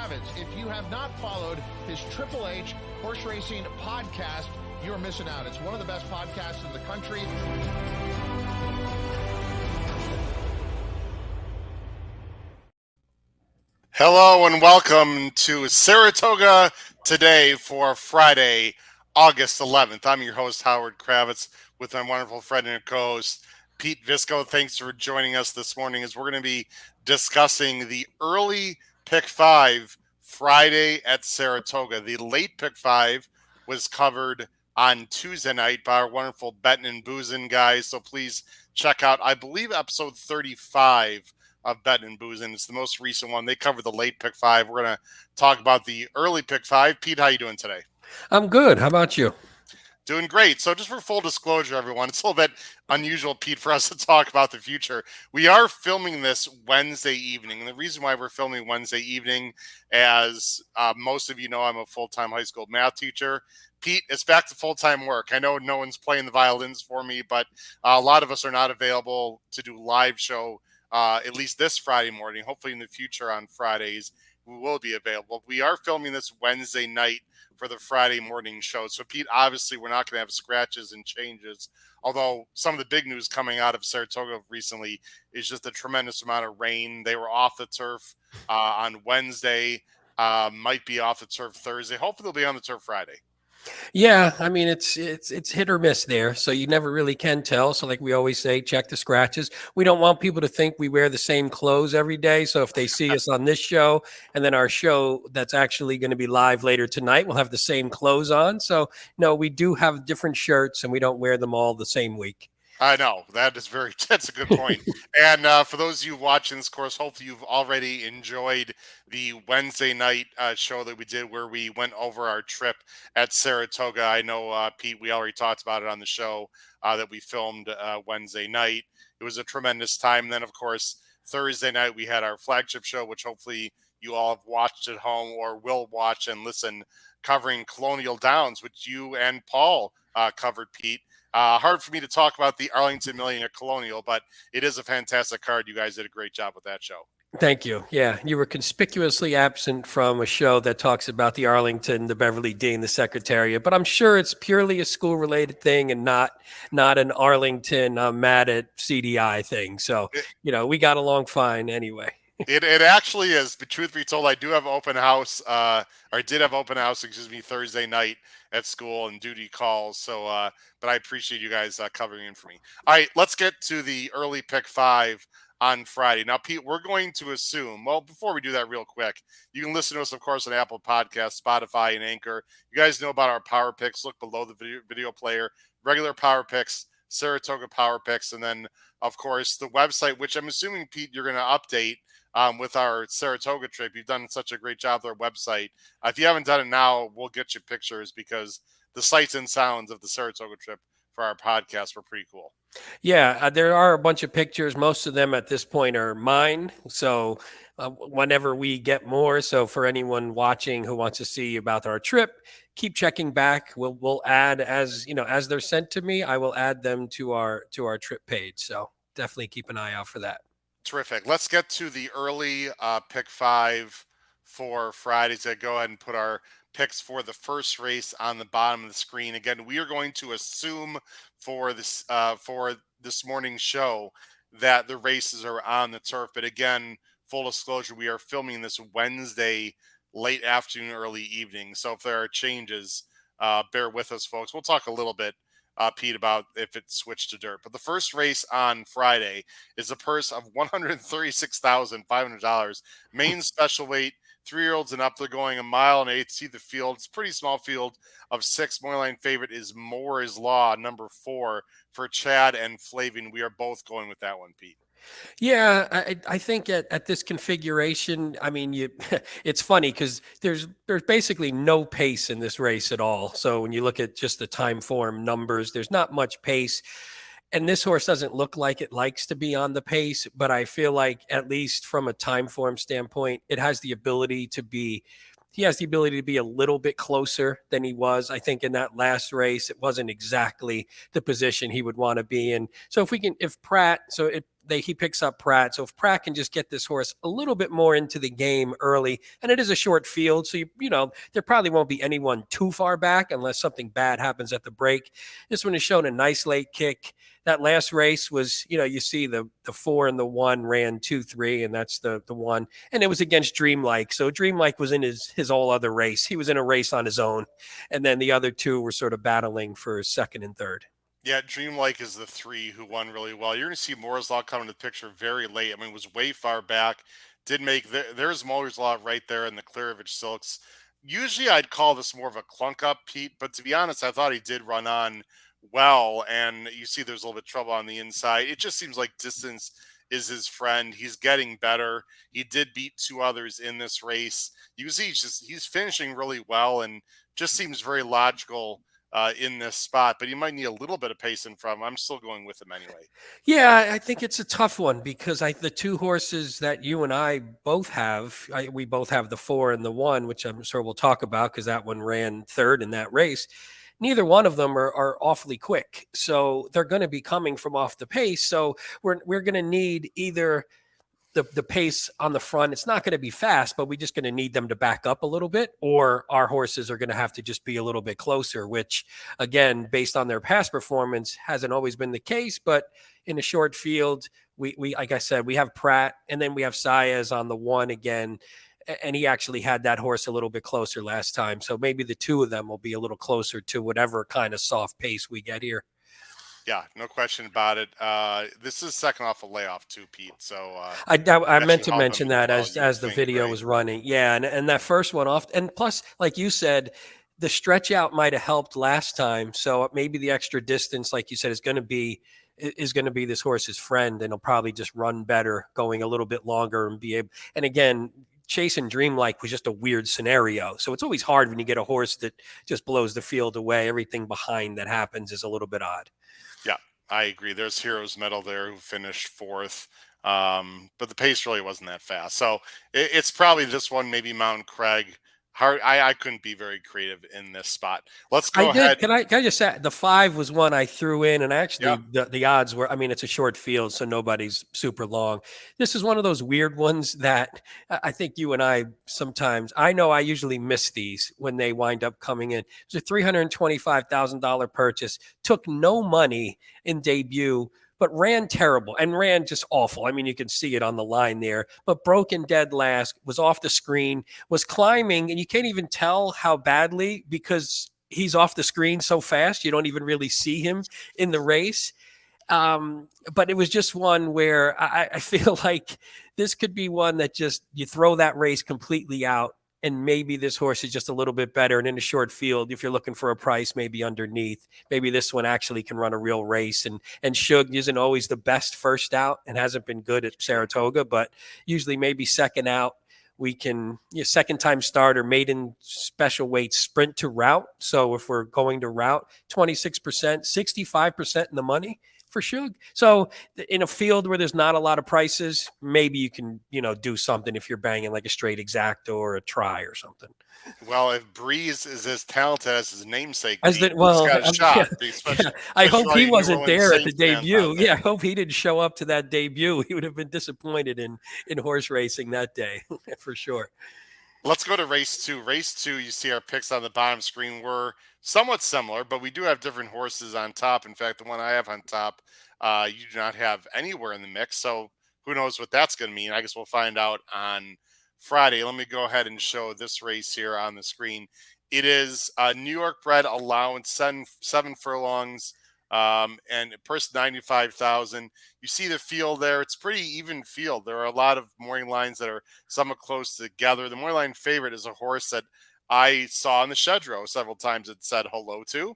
Kravitz. If you have not followed his Triple H horse racing podcast, you're missing out. It's one of the best podcasts in the country. Hello and welcome to Saratoga Today for Friday, August 11th. I'm your host, Howard Kravitz, with my wonderful friend and co-host, Pete Visco. Thanks for joining us this morning as we're going to be discussing the early Pick 5 Friday at Saratoga. The late Pick 5 was covered on Tuesday night by our wonderful Bettin' and Boozin' guys. So please check out, I believe, episode 35 of Bettin' and Boozin'. It's the most recent one. They covered the late Pick 5. We're going to talk about the early Pick 5. Pete, how you doing today? I'm good. How about you? Doing great. So just for full disclosure, everyone, it's a little bit unusual, Pete, for us to talk about the future. We are filming this Wednesday evening. And the reason why we're filming Wednesday evening, as most of you know, I'm a full-time high school math teacher. Pete, it's back to full-time work. I know no one's playing the violins for me, but a lot of us are not available to do live show at least this Friday morning. Hopefully in the future on Fridays, we will be available. We are filming this Wednesday night for the Friday morning show. So, Pete, obviously we're not going to have scratches and changes, although some of the big news coming out of Saratoga recently is just a tremendous amount of rain. They were off the turf on Wednesday, might be off the turf Thursday. Hopefully they'll be on the turf Friday. Yeah, I mean, it's hit or miss there, so you never really can tell. So like we always say, check the scratches. We don't want people to think we wear the same clothes every day. So if they see us on this show and then our show that's actually going to be live later tonight, we'll have the same clothes on. So no, we do have different shirts and we don't wear them all the same week. I know that's a good point. And for those of you watching this course, hopefully you've already enjoyed the Wednesday night show that we did where we went over our trip at Saratoga. I know, Pete, we already talked about it on the show that we filmed Wednesday night. It was a tremendous time. And then, of course, Thursday night we had our flagship show, which hopefully you all have watched at home or will watch and listen, covering Colonial Downs, which you and Paul covered, Pete. Hard for me to talk about the Arlington Million at Colonial, but it is a fantastic card. You guys did a great job with that show. Thank you. Yeah, you were conspicuously absent from a show that talks about the Arlington, the Beverly Dean, the Secretariat, but I'm sure it's purely a school-related thing and not an Arlington mad at CDI thing. So, we got along fine anyway. It actually is. But truth be told, I do have open house, or did have open house, Thursday night at school and duty calls. So, but I appreciate you guys covering in for me. All right, let's get to the early Pick 5 on Friday. Now, Pete, we're going to assume, well, before we do that real quick, you can listen to us, of course, on Apple Podcasts, Spotify, and Anchor. You guys know about our Power Picks. Look below the video player. Regular Power Picks, Saratoga Power Picks, and then, of course, the website, which I'm assuming, Pete, you're going to update with our Saratoga trip. You've done such a great job with our website. If you haven't done it now, we'll get you pictures because the sights and sounds of the Saratoga trip for our podcast were pretty cool. Yeah, there are a bunch of pictures. Most of them at this point are mine. So whenever we get more, so for anyone watching who wants to see about our trip, keep checking back. We'll add as they're sent to me. I will add them to our trip page. So definitely keep an eye out for that. Terrific. Let's get to the early Pick 5 for Fridays. I go ahead and put our picks for the first race on the bottom of the screen. Again, we are going to assume for this morning's show that the races are on the turf. But again, full disclosure, we are filming this Wednesday late afternoon, early evening. So if there are changes, bear with us, folks. We'll talk a little bit, Pete, about if it's switched to dirt. But the first race on Friday is a purse of $136,500. Main special weight, 3-year-olds and up. They're going 1.8 miles. See the field. It's a pretty small field of 6. Morning favorite is Moore is Law, number 4 for Chad and Flavian. We are both going with that one, Pete. Yeah, I think at this configuration, I mean, it's funny because there's basically no pace in this race at all. So when you look at just the time form numbers, there's not much pace. And this horse doesn't look like it likes to be on the pace, but I feel like at least from a time form standpoint, it has the ability to be he has the ability to be a little bit closer than he was. I think in that last race, it wasn't exactly the position he would want to be in. So if Pratt, he picks up Pratt. So if Pratt can just get this horse a little bit more into the game early, and it is a short field, so there probably won't be anyone too far back unless something bad happens at the break. This one has shown a nice late kick. That last race was, you see the 4 and the 1 ran 2-3, and that's the 1, and it was against Dreamlike. So Dreamlike was in his all other race. He was in a race on his own, and then the other two were sort of battling for second and third. Yeah, Dreamlike is the 3 who won really well. You're going to see Moore's Law come into the picture very late. I mean, it was way far back. Did make there's Moore's Law right there in the Clearovich Silks. Usually, I'd call this more of a clunk up, Pete. But to be honest, I thought he did run on well. And you see, there's a little bit of trouble on the inside. It just seems like distance is his friend. He's getting better. He did beat 2 others in this race. You see, he's finishing really well, and just seems very logical in this spot, but you might need a little bit of pacing from. I'm still going with him anyway. Yeah, I think it's a tough one because the 2 horses that you and I both have, we both have the 4 and the 1, which I'm sure we'll talk about because that one ran third in that race. Neither one of them are awfully quick, so they're going to be coming from off the pace. So we're going to need either the pace on the front. It's not going to be fast, but we're just going to need them to back up a little bit, or our horses are going to have to just be a little bit closer, which again, based on their past performance, hasn't always been the case. But in a short field, we like I said, we have Pratt, and then we have Saez on the 1 again. And he actually had that horse a little bit closer last time. So maybe the 2 of them will be a little closer to whatever kind of soft pace we get here. Yeah, no question about it. This is second off a layoff too, Pete. So I meant to mention that as the video right? was running. Yeah, and that first one off, and plus, like you said, the stretch out might have helped last time. So maybe the extra distance, like you said, is going to be this horse's friend, and he'll probably just run better going a little bit longer and be able. And again, chasing Dreamlike was just a weird scenario. So it's always hard when you get a horse that just blows the field away. Everything behind that happens is a little bit odd. Yeah, I agree. There's Heroes Medal there who finished 4th, but the pace really wasn't that fast. So it's probably this one, maybe Mountain Craig. Hard. I couldn't be very creative in this spot. Let's go ahead. Can I just say the 5 was one I threw in, and actually the odds were. I mean, it's a short field, so nobody's super long. This is one of those weird ones that I think you and I sometimes. I know I usually miss these when they wind up coming in. It's a $325,000 purchase. Took no money in debut, but ran terrible and ran just awful. I mean, you can see it on the line there, but broken dead last, was off the screen, was climbing, and you can't even tell how badly because he's off the screen so fast. You don't even really see him in the race. But it was just one where I feel like this could be one that just you throw that race completely out. And maybe this horse is just a little bit better. And in a short field, if you're looking for a price, maybe underneath, maybe this one actually can run a real race. And Shug isn't always the best first out and hasn't been good at Saratoga, but usually maybe second out, we can, second time starter, maiden special weight sprint to route. So if we're going to route, 26%, 65% in the money for Shug. So in a field where there's not a lot of prices, maybe you can, do something if you're banging like a straight exacto or a try or something. Well, if Breeze is as talented as his namesake, he's got a shot. I hope he wasn't there at the debut. Yeah, I hope he didn't show up to that debut. He would have been disappointed in horse racing that day for sure. Let's go to race 2. Race 2, you see our picks on the bottom screen were somewhat similar, but we do have different horses on top. In fact, the one I have on top, you do not have anywhere in the mix. So who knows what that's going to mean? I guess we'll find out on Friday. Let me go ahead and show this race here on the screen. It is a New York bred allowance, seven furlongs, and purse 95,000. You see the field there. It's pretty even field. There are a lot of morning lines that are somewhat close together. The morning line favorite is a horse that I saw in the Shedrow several times. It said hello to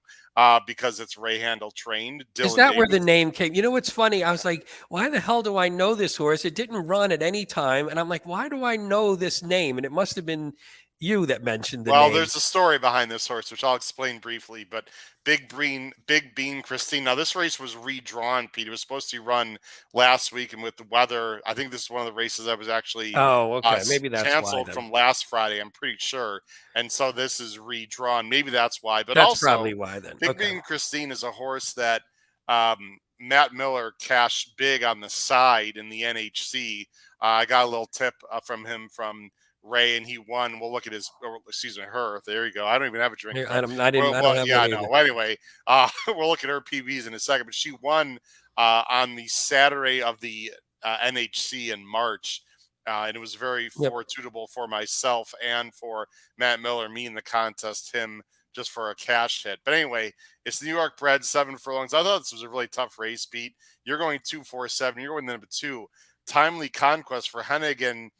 because it's Rehan trained. Is that where the name came? You know what's funny? I was like, why the hell do I know this horse? It didn't run at any time. And I'm like, why do I know this name? And it must have been you that mentioned the name. Well, there's a story behind this horse, which I'll explain briefly. But Big Bean Christine. Now, this race was redrawn, Pete. It was supposed to run last week, and with the weather, I think this is one of the races that was actually maybe that's canceled why, from last Friday. I'm pretty sure, and so this is redrawn. Maybe that's why. But that's also, probably why then. Big Bean Christine is a horse that Matt Miller cashed big on the side in the NHC. I got a little tip from him from Ray, and he won. We'll look at his, or excuse me, her. There you go. I don't even have a drink. I don't. I didn't. I don't have Yeah, one I either. know. Anyway, we'll look at her PBs in a second. But she won on the Saturday of the NHC in March. And it was very fortuitable for myself and for Matt Miller, me in the contest, him just for a cash hit. But anyway, it's New York bred, 7 furlongs. I thought this was a really tough race, Pete. You're going 2-4-7. You're going number 2. Timely Conquest for Hennig and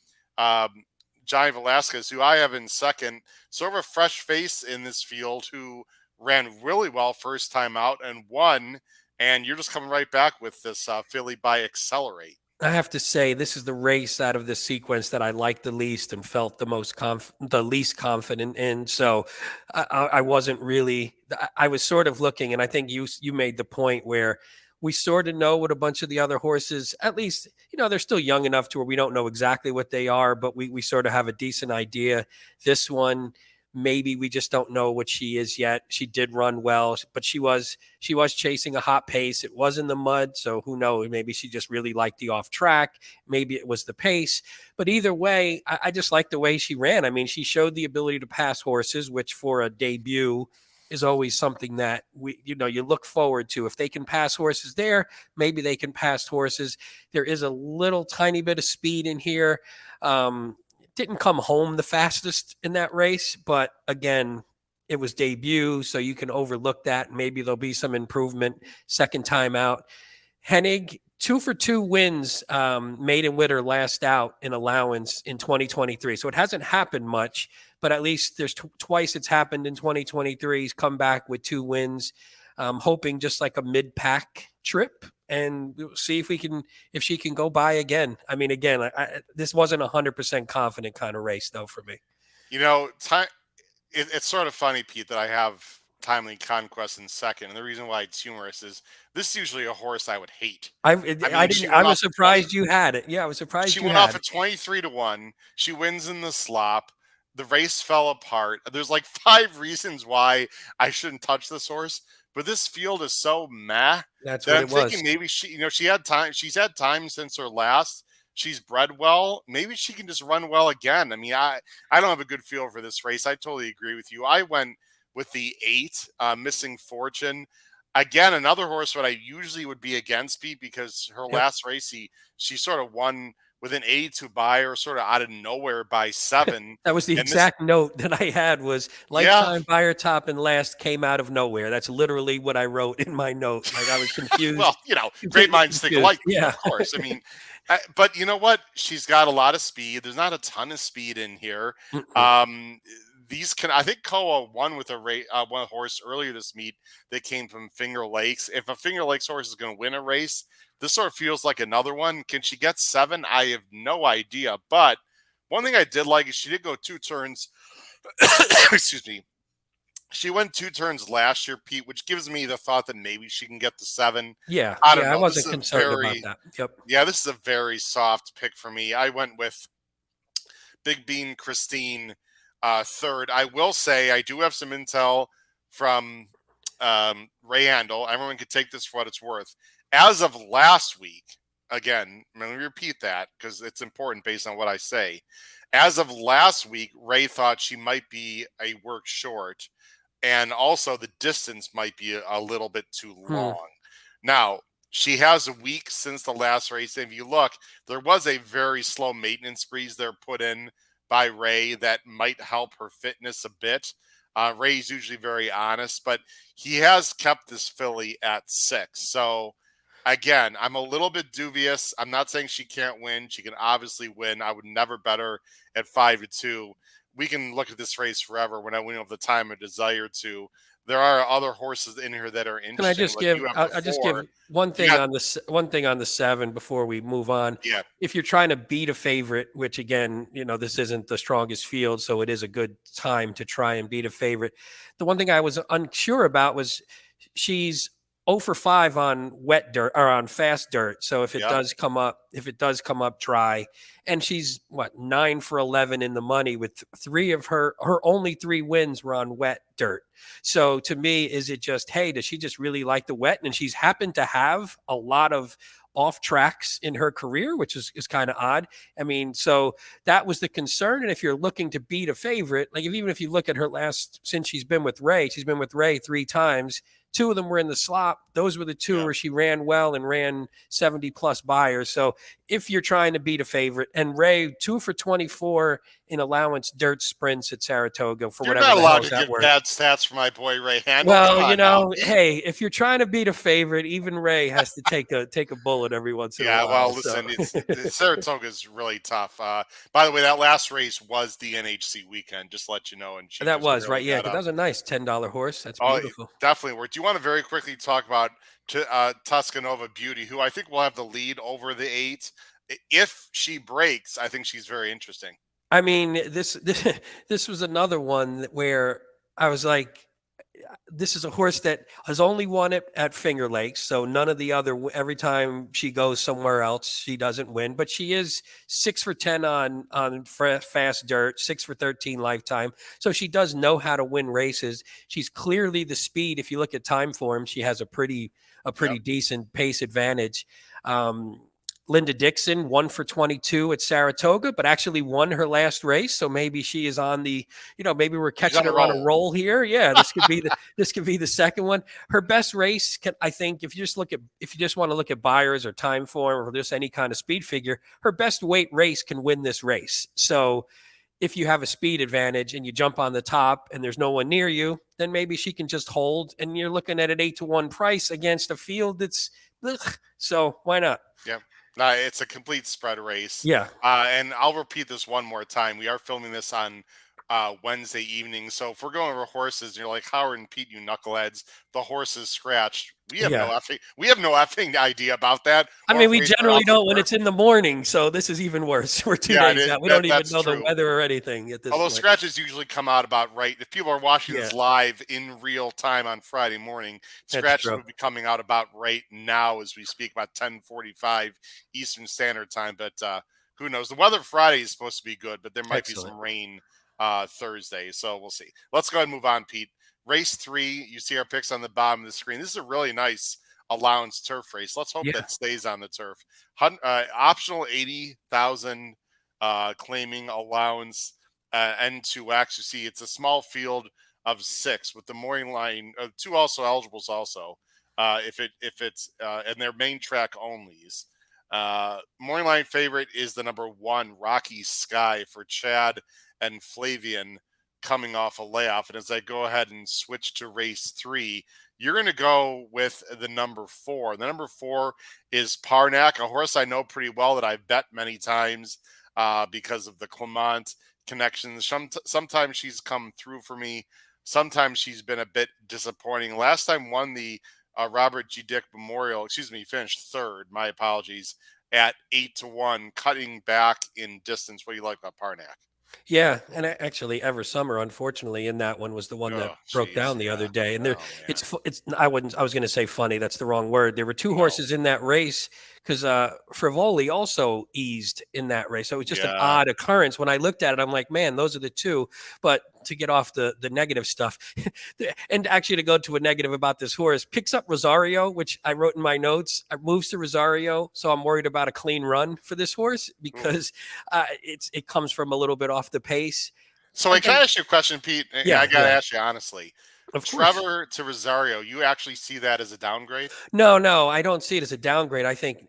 Johnny Velasquez, who I have in second. Sort of a fresh face in this field who ran really well first time out and won. And you're just coming right back with this filly by Accelerate. I have to say, this is the race out of this sequence that I liked the least and felt the least confident in. So I wasn't really. I was sort of looking, and I think you made the point where we sort of know what a bunch of the other horses, at least, they're still young enough to where we don't know exactly what they are, but we sort of have a decent idea. This one, maybe we just don't know what she is yet. She did run well, but she was chasing a hot pace. It was in the mud, so who knows? Maybe she just really liked the off track. Maybe it was the pace. But either way, I just like the way she ran. I mean, she showed the ability to pass horses, which for a debut is always something that you look forward to. If they can pass horses there, maybe they can pass horses. There is a little tiny bit of speed in here. Didn't come home the fastest in that race, but again, it was debut, so you can overlook that. Maybe there'll be some improvement second time out. Hennig, 2 for 2 wins, maiden with her last out in allowance in 2023. So it hasn't happened much, but at least there's twice it's happened in 2023. He's come back with 2 wins, hoping just like a mid-pack trip. And we'll see if she can go by again. I mean, again, this wasn't 100% confident kind of race, though, for me. It's sort of funny, Pete, that I have Timely Conquest in second. And the reason why it's humorous is this is usually a horse I would hate. I was surprised you had it. Yeah, I was surprised she went off at 23-1. She wins in the slop. The race fell apart. There's like 5 reasons why I shouldn't touch this horse. But this field is so meh. That's what I'm thinking maybe she had time. She's had time since her last. She's bred well. Maybe she can just run well again. I mean, I don't have a good feel for this race. I totally agree with you. I went with the 8, Missing Fortune. Again, another horse that I usually would be against, Pete, because her last race, she sort of won with an 82 buyer, sort of out of nowhere by 7. That was the exact note that I had was lifetime buyer top and last came out of nowhere. That's literally what I wrote in my note. Like I was confused. Well, great minds think alike, of course. I mean, but you know what? She's got a lot of speed. There's not a ton of speed in here. I think Koa won with one horse earlier this meet that came from Finger Lakes. If a Finger Lakes horse is going to win a race, this sort of feels like another one. Can she get 7? I have no idea. But one thing I did like is she did go 2 turns. Excuse me. She went 2 turns last year, Pete, which gives me the thought that maybe she can get the 7. Yeah, I wasn't concerned about that. Yep. Yeah, this is a very soft pick for me. I went with Big Bean Christine third. I will say I do have some intel from Ray Handel. Everyone can take this for what it's worth. As of last week, again, let me repeat that because it's important based on what I say. As of last week, Ray thought she might be a work short, and also the distance might be a little bit too long. Now, she has a week since the last race. And if you look, there was a very slow maintenance grease there put in by Ray that might help her fitness a bit. Ray's usually very honest, but he has kept this filly at 6. So, again, I'm a little bit dubious. I'm not saying she can't win. She can obviously win. I would never bet her at 5-2. We can look at this race forever when we don't have the time or desire to. There are other horses in here that are interesting. Can I just give one thing on the 7 before we move on? Yeah. If you're trying to beat a favorite, which again, this isn't the strongest field, so it is a good time to try and beat a favorite. The one thing I was unsure about was she's 0 for 5 on wet dirt or on fast dirt. So if it Yep. does come up dry, and she's what 9 for 11 in the money with three of her only 3 wins were on wet dirt. So to me, is it just, hey, does she just really like the wet? And she's happened to have a lot of off tracks in her career, which is kind of odd. I mean, so that was the concern. And if you're looking to beat a favorite, like even if you look at her since she's been with Ray 3 times. 2 of them were in the slop. Those were the 2 where she ran well and ran 70 plus buyers. So if you're trying to beat a favorite, and Ray 2 for 24 in allowance dirt sprints at Saratoga for You're whatever not the allowed hell's to that give worth. bad stats for my boy Rehan. Well, come on now. hey, if you're trying to beat a favorite, even Ray has to take a bullet every once in a while. Well, listen, Saratoga is really tough. By the way, that last race was the NHC weekend, just to let you know. And she That just was really right, yeah, got because that up. was a nice $10 horse. That's Oh, beautiful. definitely worth. Do you want to very quickly talk about Tuscanova Beauty, who I think will have the lead over the 8? If she breaks, I think she's very interesting. I mean, this was another one where I was like, this is a horse that has only won it at Finger Lakes. So none of the other, every time she goes somewhere else, she doesn't win. But she is 6 for 10 on fast dirt, 6 for 13 lifetime. So she does know how to win races. She's clearly the speed. If you look at time form, she has a pretty decent pace advantage. Linda Dixon 1 for 22 at Saratoga, but actually won her last race. So maybe she is on the, maybe we're catching her on a roll here. Yeah, this could be the second one. Her best race, I think, if you just want to look at buyers or time form or just any kind of speed figure, her best weight race can win this race. So if you have a speed advantage and you jump on the top and there's no one near you, then maybe she can just hold. And you're looking at an 8-1 price against a field that's, so why not? Yeah. It's a complete spread race. Yeah. And I'll repeat this one more time. We are filming this on Wednesday evening. So if we're going over horses, and you're like, Howard and Pete, you knuckleheads, the horse is scratched. We have no effing idea about that. I mean, we generally don't when it's in the morning. So this is even worse. We're 2 days out. We don't even know the weather or anything at this point. Although scratches usually come out about right. If people are watching this live in real time on Friday morning, scratches would be coming out about right now as we speak, about 10:45 Eastern Standard Time. But who knows? The weather Friday is supposed to be good, but there might be some rain Thursday. So we'll see. Let's go ahead and move on, Pete. Race 3, you see our picks on the bottom of the screen. This is a really nice allowance turf race. Let's hope that stays on the turf. Optional 80,000 claiming allowance N2X. You see, it's a small field of 6 with the morning line 2 also eligibles also. If it's and their main track onlys. Morning line favorite is the number 1 Rocky Sky for Chad and Flavian coming off a layoff. And as I go ahead and switch to race 3, you're going to go with the number 4. The number 4 is Parnack, a horse I know pretty well that I've bet many times because of the Clement connections. Sometimes she's come through for me. Sometimes she's been a bit disappointing. Last time won the Robert G. Dick Memorial. Finished 3rd. My apologies. At 8-1, cutting back in distance. What do you like about Parnack? Yeah, and actually, Ever Summer, unfortunately, in that one was the one that broke down the other day. And it's I was going to say funny. That's the wrong word. There were 2 horses in that race because Frivoli also eased in that race. So it was just an odd occurrence. When I looked at it, I'm like, man, those are the 2. But to get off the negative stuff, and actually to go to a negative about this horse, picks up Rosario, which I wrote in my notes. I moves to Rosario, so I'm worried about a clean run for this horse because it comes from a little bit off the pace. So can I ask you a question, Pete? Yeah, I got to ask you honestly. Of Trevor to Rosario, you actually see that as a downgrade? No, I don't see it as a downgrade. I think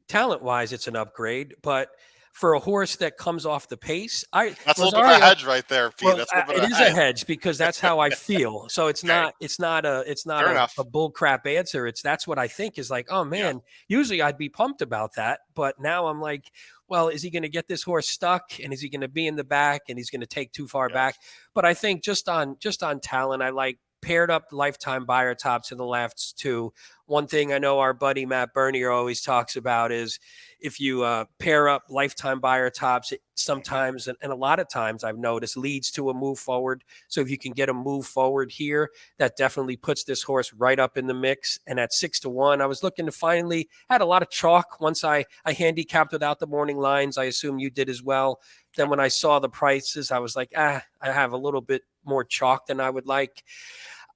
talent-wise, it's an upgrade, but for a horse that comes off the pace, that's a little bit of a hedge right there, Pete. Well, it is a hedge because that's how I feel. So it's not a bull crap answer. That's what I think is like, oh man, usually I'd be pumped about that. But now I'm like, well, is he going to get this horse stuck? And is he going to be in the back and he's going to take too far back? But I think just on talent, I like paired up lifetime buyer tops in the last two. One thing I know our buddy Matt Bernier always talks about is if you pair up lifetime buyer tops, it sometimes and a lot of times I've noticed leads to a move forward. So if you can get a move forward here, that definitely puts this horse right up in the mix. And at 6-1, I was looking to finally had a lot of chalk once I handicapped without the morning lines. I assume you did as well. Then when I saw the prices, I was like, I have a little bit more chalk than I would like.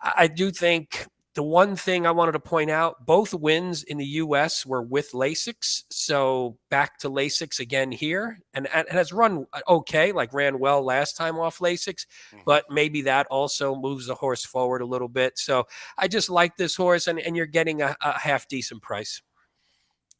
I do think the one thing I wanted to point out, both wins in the U.S. were with Lasix. So back to Lasix again here. And has run okay, like ran well last time off Lasix. But maybe that also moves the horse forward a little bit. So I just like this horse, and you're getting a half decent price.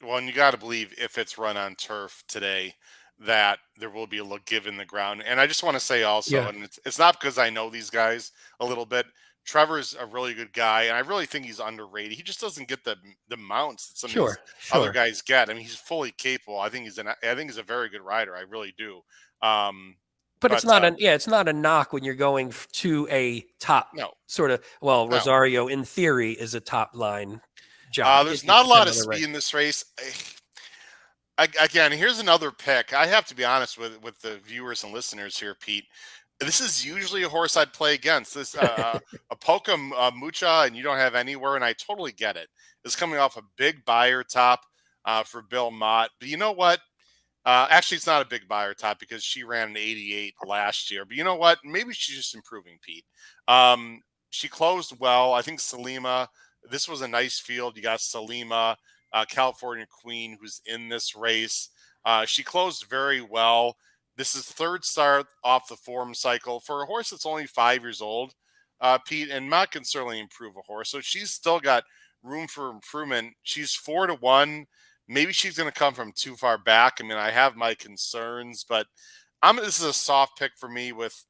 Well, and you got to believe if it's run on turf today, that there will be a little give in the ground. And I just want to say also, Yeah. and it's not because I know these guys a little bit. Trevor's a really good guy, and I really think he's underrated. He just doesn't get the mounts that some of these other guys get. I mean, he's fully capable. I think he's a very good rider. I really do. But it's not it's not a knock when you're going to a top sort of, well, Rosario in theory is a top line job. There's not a lot of speed in this race. Again, here's another pick. I have to be honest with the viewers and listeners here, Pete. This is usually a horse I'd play against. This a Poca Mucha, and you don't have anywhere, and I totally get it. It's coming off a big buyer top for Bill Mott. But you know what? Actually, it's not a big buyer top because she ran an 88 last year. But you know what? Maybe she's just improving, Pete. She closed well. I think Salima, this was a nice field. You got Salima, California Queen, who's in this race. She closed very well. This is third start off the form cycle for a horse that's only 5 years old, Pete, and Mott can certainly improve a horse. So she's still got room for improvement. She's 4-1. Maybe she's going to come from too far back. I mean, I have my concerns, but this is a soft pick for me with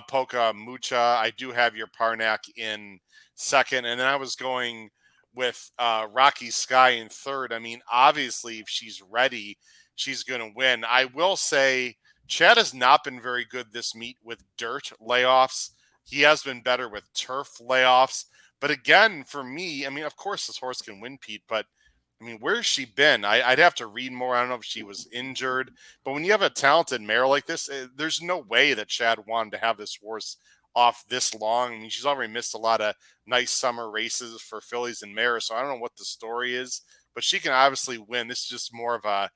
Poca Mucha. I do have your Parnack in second, and then I was going with Rocky Sky in third. I mean, obviously, if she's ready, she's going to win. I will say Chad has not been very good this meet with dirt layoffs. He has been better with turf layoffs. But again, for me, I mean, of course, this horse can win, Pete, but I mean, where's she been? I'd have to read more. I don't know if she was injured. But when you have a talented mare like this, there's no way that Chad wanted to have this horse off this long. I mean, she's already missed a lot of nice summer races for fillies and mares, so I don't know what the story is. But she can obviously win. This is just more of a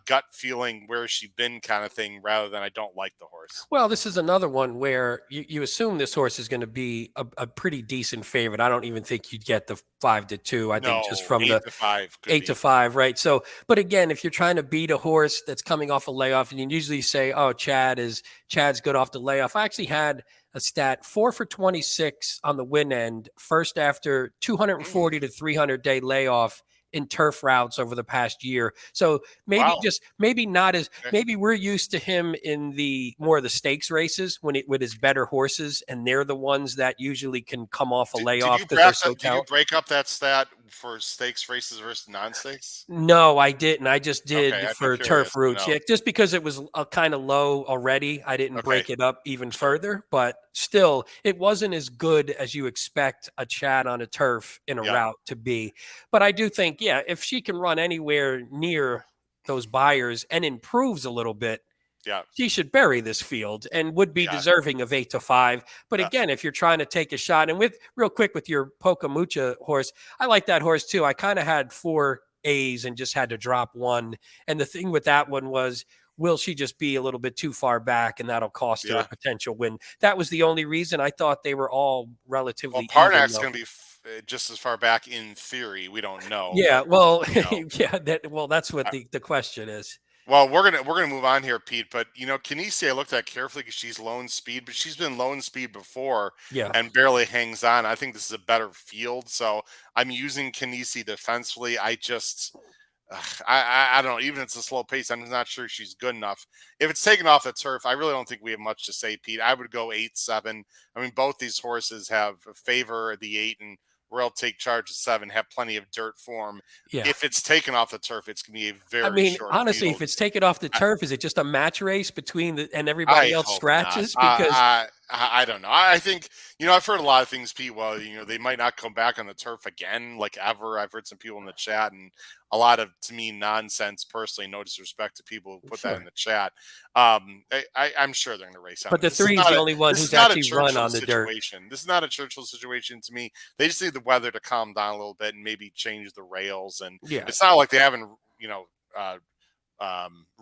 gut feeling where she been kind of thing rather than I don't like the horse. Well, this is another one where you assume this horse is going to be a pretty decent favorite. I don't even think you'd get the 5-2. I think just from 8-5, 8-5, right? So, but again, if you're trying to beat a horse that's coming off a layoff, and you usually say, "Oh, Chad's good off the layoff." I actually had a stat 4 for 26 on the win end, first after 240 to 300 day layoff in turf routes over the past year. So maybe not as maybe we're used to him in the more of the stakes races with his better horses, and they're the ones that usually can come off a layoff because they're so talented. Did you break up that stat for stakes races versus non-stakes? No, I didn't. I just did for turf routes. Yeah, just because it was kind of low already, I didn't break it up even further. But still, it wasn't as good as you expect a Chad on a turf in a route to be. But I do think, if she can run anywhere near those buyers and improves a little bit, she should bury this field and would be deserving of 8-5. But again, if you're trying to take a shot, and real quick with your Poca Mucha horse, I like that horse too. I kind of had 4 A's and just had to drop one. And the thing with that one was, will she just be a little bit too far back, and that'll cost her a potential win? That was the only reason. I thought they were all relatively. Well, Parnack's going to be just as far back in theory. We don't know. Yeah. Well, that's what the question is. Well, we're gonna move on here, Pete. But Kinesi, I looked at carefully because she's lone speed, but she's been lone speed before, and barely hangs on. I think this is a better field, so I'm using Kinesi defensively. I don't know. Even if it's a slow pace, I'm not sure she's good enough. If it's taken off the turf, I really don't think we have much to say, Pete. I would go 8-7. I mean, both these horses have a favor the 8 and Royal Take Charge at 7, have plenty of dirt form. Yeah. If it's taken off the turf, it's going to be a very short honestly, field. If it's taken off the turf, is it just a match race between and everybody else scratches? Not. Because I don't know. I think, I've heard a lot of things, Pete. Well, they might not come back on the turf again, like ever. I've heard some people in the chat, and a lot of, to me, nonsense. Personally, no disrespect to people who put that in Sure. the chat. I'm sure they're going to race on But it. the three is the only one This is who's not a actually run Churchill on the dirt. situation. This is not a Churchill situation to me. They just need the weather to calm down a little bit and maybe change the rails. And Yeah. it's not like they haven't, uh,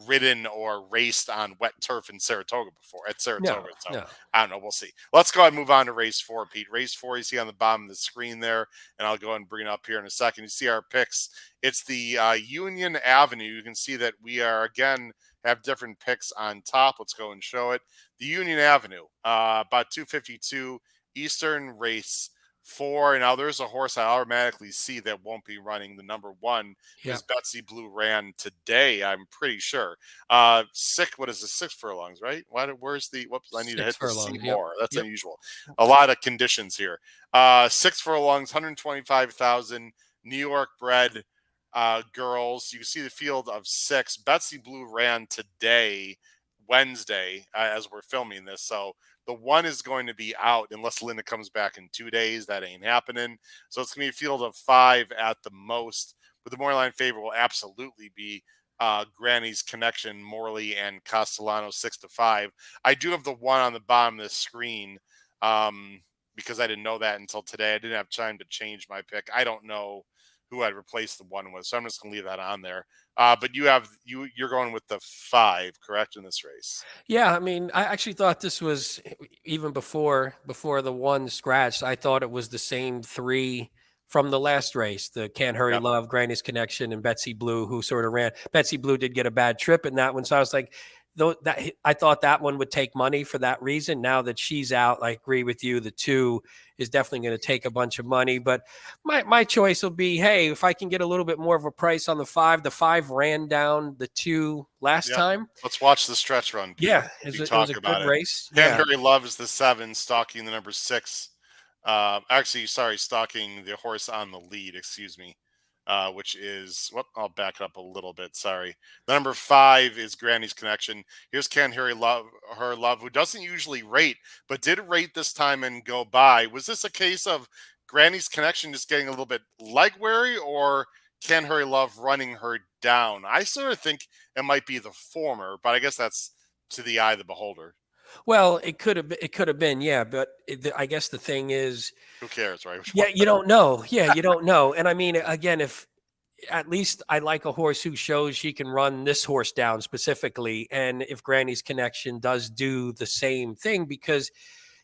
ridden or raced on wet turf in Saratoga before at Saratoga. No, So no. I don't know. We'll see. Let's go ahead and move on to race 4, Pete. Race 4, you see on the bottom of the screen there, and I'll go ahead and bring it up here in a second. You see our picks. It's the Union Avenue. You can see that we are, again, have different picks on top. Let's go and show it. The Union Avenue, about 252 Eastern, race 4. Now, there's a horse I automatically see that won't be running. The number 1 Yeah. is Betsy Blue ran today, I'm pretty sure. What is the 6 furlongs, right? Where's the, whoops, I need to 6 hit the see furlongs. Yep. more. That's Yep. unusual. A lot of conditions here. 6 furlongs, 125,000 New York bred girls. You can see the field of 6. Betsy Blue ran today, Wednesday, as we're filming this. So the 1 is going to be out unless Linda comes back in 2 days. That ain't happening. So it's going to be a field of 5 at the most. But the Moreline favorite will absolutely be Granny's Connection, Morley, and Castellano 6-5. I do have the 1 on the bottom of the screen because I didn't know that until today. I didn't have time to change my pick. I don't know who I'd replace the 1 with, so I'm just going to leave that on there. But you're going with the 5, correct, in this race? Yeah, I mean, I actually thought this was even before the 1 scratched. I thought it was the same 3 from the last race, the Can't Hurry Yep. Love, Granny's Connection, and Betsy Blue, who sort of ran. Betsy Blue did get a bad trip in that one, so I was like, though that I thought that one would take money for that reason. Now that she's out, I agree with you. The 2 is definitely going to take a bunch of money. But my choice will be, hey, if I can get a little bit more of a price on the 5. The 5 ran down the 2 last time. Let's watch the stretch run, Pete. Yeah, it was a good race. Can't Yeah. Hurry Love is the 7, stalking the number 6. Stalking the horse on the lead, excuse me, which is, I'll back up a little bit. Sorry. The number 5 is Granny's Connection. Here's Can't Hurry Love, her love, who doesn't usually rate, but did rate this time and go by. Was this a case of Granny's Connection just getting a little bit leg weary, or Can't Hurry Love running her down? I sort of think it might be the former, but I guess that's to the eye of the beholder. Well, it could have been, yeah. But I guess the thing is, who cares, right? Yeah, you don't know. Yeah, you don't know. And I mean, again, if at least I like a horse who shows she can run this horse down specifically, and if Granny's Connection does do the same thing, because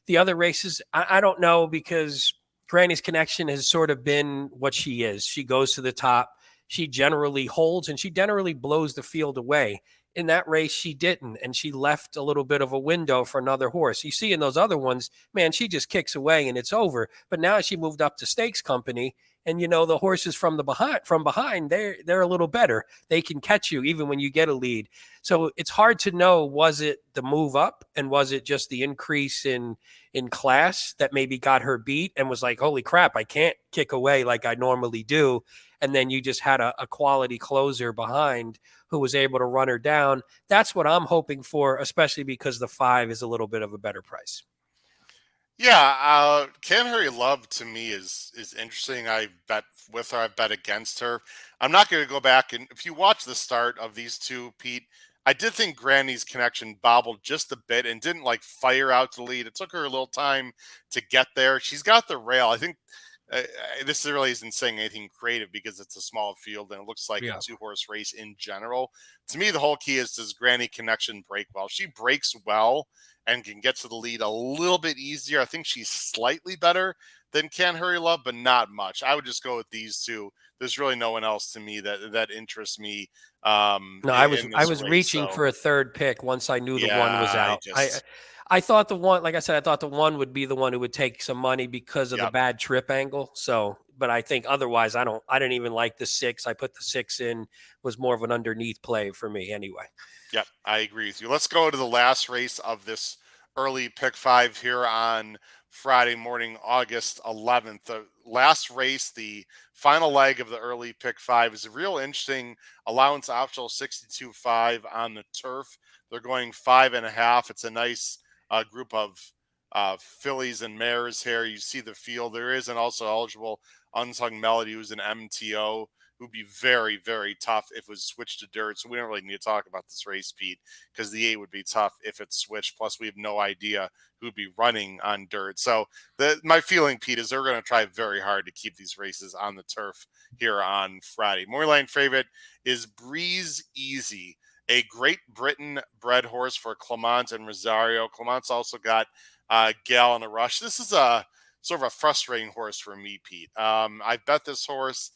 the other races, I don't know, because Granny's Connection has sort of been what she is. She goes to the top. She generally holds, and she generally blows the field away. In that race, she didn't, and she left a little bit of a window for another horse. You see in those other ones, man, she just kicks away and it's over. But now she moved up to Stakes Company, and the horses from behind, they're a little better. They can catch you even when you get a lead. So it's hard to know, was it the move up, and was it just the increase in class that maybe got her beat and was like, holy crap, I can't kick away like I normally do. And then you just had a quality closer behind who was able to run her down. That's what I'm hoping for, especially because the 5 is a little bit of a better price. Yeah, Can't Hurry Love to me is interesting. I bet with her, I bet against her. I'm not going to go back, and if you watch the start of these 2, Pete, I did think Granny's Connection bobbled just a bit and didn't like fire out to the lead. It took her a little time to get there. She's got the rail. I think this really isn't saying anything creative because it's a small field and it looks like a 2-horse race in general. To me, the whole key is, does Granny Connection break well? She breaks well and can get to the lead a little bit easier. I think she's slightly better than Can't Hurry Love, but not much. I would just go with these 2. There's really no one else to me that interests me. No, I was reaching for a third pick once I knew the 1 was out. I thought the 1, like I said, I thought the 1 would be the one who would take some money because of the bad trip angle. So, but I think otherwise, I didn't even like the 6. I put the 6 in, was more of an underneath play for me anyway. Yep, I agree with you. Let's go to the last race of this early pick 5 here on Friday morning, August 11th. The last race, the final leg of the early pick 5, is a real interesting allowance optional 62.5 on the turf. They're going 5.5. It's a nice group of fillies and mares here. You see the field. There is an also eligible Unsung Melody, who's an MTO, who'd be very, very tough if it was switched to dirt. So we don't really need to talk about this race, Pete, because the 8 would be tough if it's switched. Plus, we have no idea who'd be running on dirt. So my feeling, Pete, is they're going to try very hard to keep these races on the turf here on Friday. Moorline favorite is Breeze Easy, a Great Britain bred horse for Clement and Rosario. Clement's also got Gal in a Rush. This is a sort of a frustrating horse for me, Pete. I bet this horse.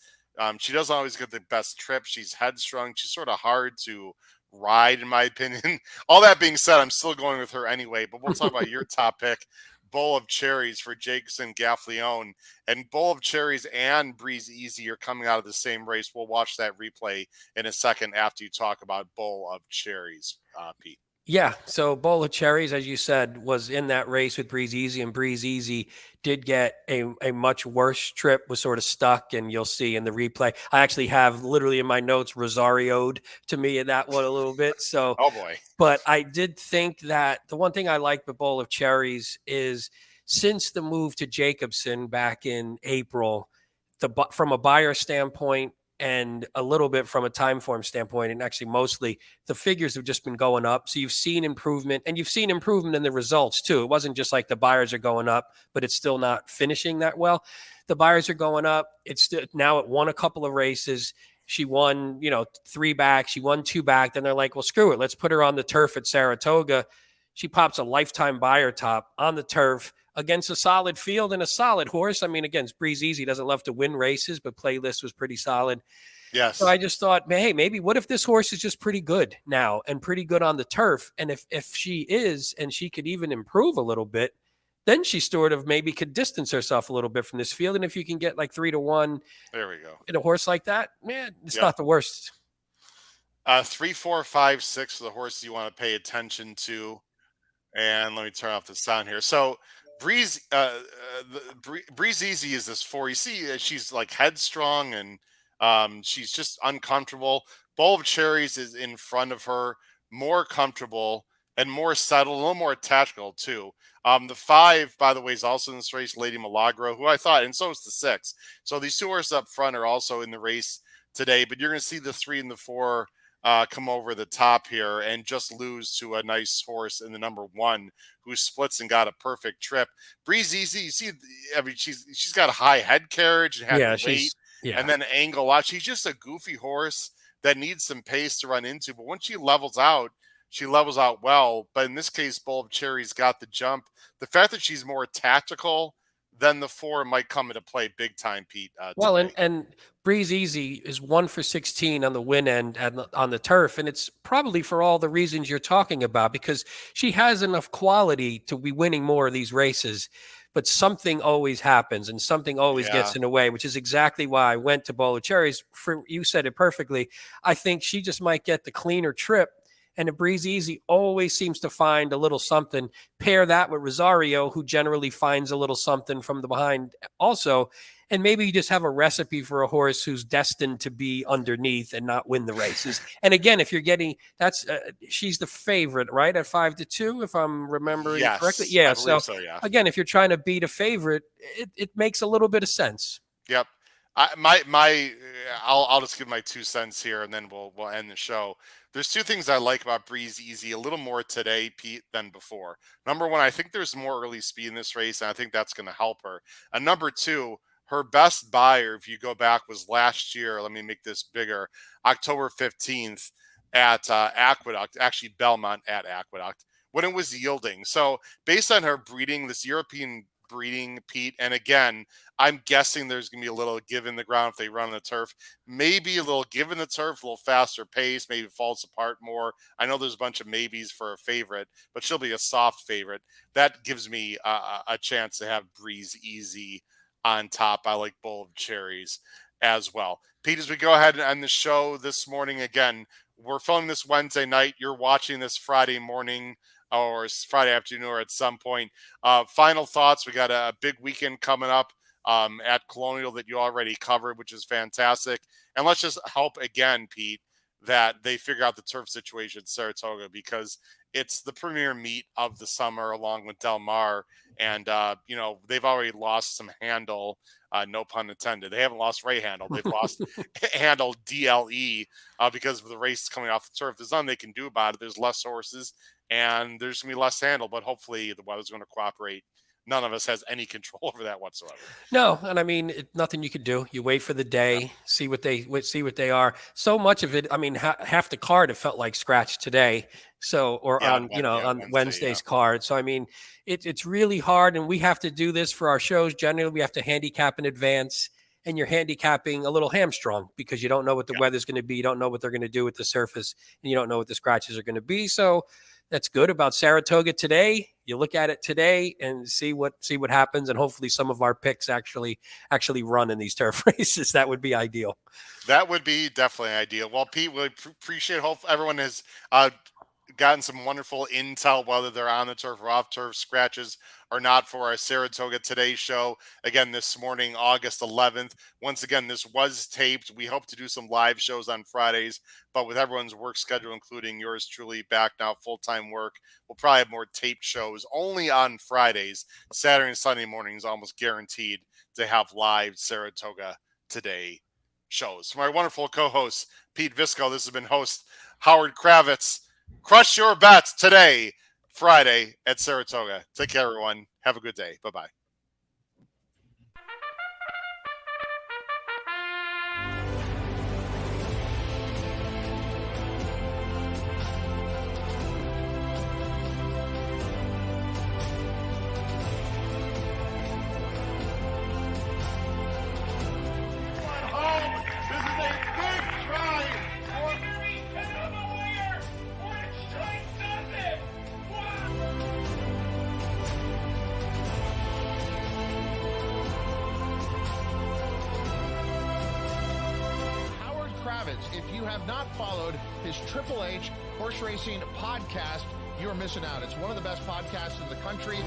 She doesn't always get the best trip. She's headstrong. She's sort of hard to ride, in my opinion. All that being said, I'm still going with her anyway. But we'll talk about your top pick, Bowl of Cherries for Jason Gaffleone. And Bowl of Cherries and Breeze Easy are coming out of the same race. We'll watch that replay in a second after you talk about Bowl of Cherries, Pete. Yeah, so Bowl of Cherries, as you said, was in that race with Breeze Easy, and Breeze Easy did get a much worse trip, was sort of stuck, and you'll see in the replay. I actually have literally in my notes Rosario'd to me in that one a little bit. So, oh boy. But I did think that the one thing I like with Bowl of Cherries is since the move to Jacobson back in April, from a buyer standpoint, and a little bit from a time form standpoint, and actually mostly the figures have just been going up. So you've seen improvement, and you've seen improvement in the results too. It wasn't just like the buyers are going up, but it's still not finishing that well. The buyers are going up. It's now it won a couple of races. She won, 3 back. She won 2 back. Then they're like, well, screw it. Let's put her on the turf at Saratoga. She pops a lifetime buyer top on the turf against a solid field and a solid horse. I mean, again, Breeze Easy doesn't love to win races, but Playlist was pretty solid. Yes. So I just thought, hey, maybe what if this horse is just pretty good now and pretty good on the turf? And if she is, and she could even improve a little bit, then she sort of maybe could distance herself a little bit from this field. And if you can get like 3-1, there we go, in a horse like that, man, it's not the worst. 3, 4, 5, 6 for the horse you want to pay attention to. And let me turn off the sound here. So Breeze Easy is this 4. You see, she's like headstrong and she's just uncomfortable. Bowl of Cherries is in front of her, more comfortable and more settled, a little more tactical too. The 5, by the way, is also in this race, Lady Milagro, who I thought, and so is the 6. So these 2 horses up front are also in the race today, but you're going to see the 3 and the 4 come over the top here and just lose to a nice horse in the number 1 who splits and got a perfect trip. Breeze Easy, you see, I mean, she's got a high head carriage and had weight, and then angle a lot. She's just a goofy horse that needs some pace to run into. But once she levels out well. But in this case, Bowl of Cherries got the jump. The fact that she's more tactical than the 4 might come into play big time, Pete. Well, and Breeze Easy is 1 for 16 on the win end and on the turf. And it's probably for all the reasons you're talking about, because she has enough quality to be winning more of these races. But something always happens and something always gets in the way, which is exactly why I went to Bowl of Cherries. You said it perfectly. I think she just might get the cleaner trip. And a Breeze Easy always seems to find a little something. Pair that with Rosario, who generally finds a little something from the behind also. And maybe you just have a recipe for a horse who's destined to be underneath and not win the races. And again, if you're getting, she's the favorite, right? At 5-2, if I'm remembering correctly. Yeah. So again, if you're trying to beat a favorite, it makes a little bit of sense. Yep. I'll just give my 2 cents here and then we'll end the show. There's 2 things I like about Breeze Easy a little more today, Pete, than before. Number 1, I think there's more early speed in this race, and I think that's going to help her. And number 2, her best buyer, if you go back, was last year. Let me make this bigger. October 15th at Aqueduct, actually Belmont at Aqueduct, when it was yielding. So based on her breeding, this European breeding, Pete, and again, I'm guessing there's going to be a little give in the ground if they run on the turf. Maybe a little give in the turf, a little faster pace, maybe it falls apart more. I know there's a bunch of maybes for a favorite, but she'll be a soft favorite. That gives me a chance to have Breeze Easy on top. I like Bowl of Cherries as well. Pete, as we go ahead and end the show this morning, again, we're filming this Wednesday night. You're watching this Friday morning or Friday afternoon or at some point. Final thoughts. We got a big weekend coming up at Colonial that you already covered, which is fantastic. And let's just hope again, Pete, that they figure out the turf situation at Saratoga, because it's the premier meet of the summer along with Del Mar. And, they've already lost some handle, no pun intended. They haven't lost right handle. They've lost handle DLE because of the race coming off the turf. There's nothing they can do about it. There's less horses and there's going to be less handle, but hopefully the weather's going to cooperate. None of us has any control over that whatsoever. No, and I mean, nothing you can do. You wait for the day, see what they are. So much of it, I mean, half the card it felt like scratch today. So, or on Wednesday's card. So, I mean, it's really hard, and we have to do this for our shows. Generally, we have to handicap in advance, and you're handicapping a little hamstrung because you don't know what the weather's going to be. You don't know what they're going to do with the surface, and you don't know what the scratches are going to be. So that's good about Saratoga today. You look at it today and see what happens, and hopefully some of our picks actually run in these turf races. That would be ideal. That would be definitely ideal. Well, Pete, we appreciate. Hope everyone has gotten some wonderful intel, whether they're on the turf or off turf, scratches or not, for our Saratoga Today show. Again, this morning, August 11th. Once again, this was taped. We hope to do some live shows on Fridays, but with everyone's work schedule, including yours truly, back now full-time work, we'll probably have more taped shows only on Fridays. Saturday and Sunday mornings, almost guaranteed to have live Saratoga Today shows. For my wonderful co-host, Pete Visco, this has been host Howard Kravitz. Crush your bets today, Friday at Saratoga. Take care, everyone. Have a good day. Bye-bye. If you have not followed his Triple H horse racing podcast, you're missing out. It's one of the best podcasts in the country.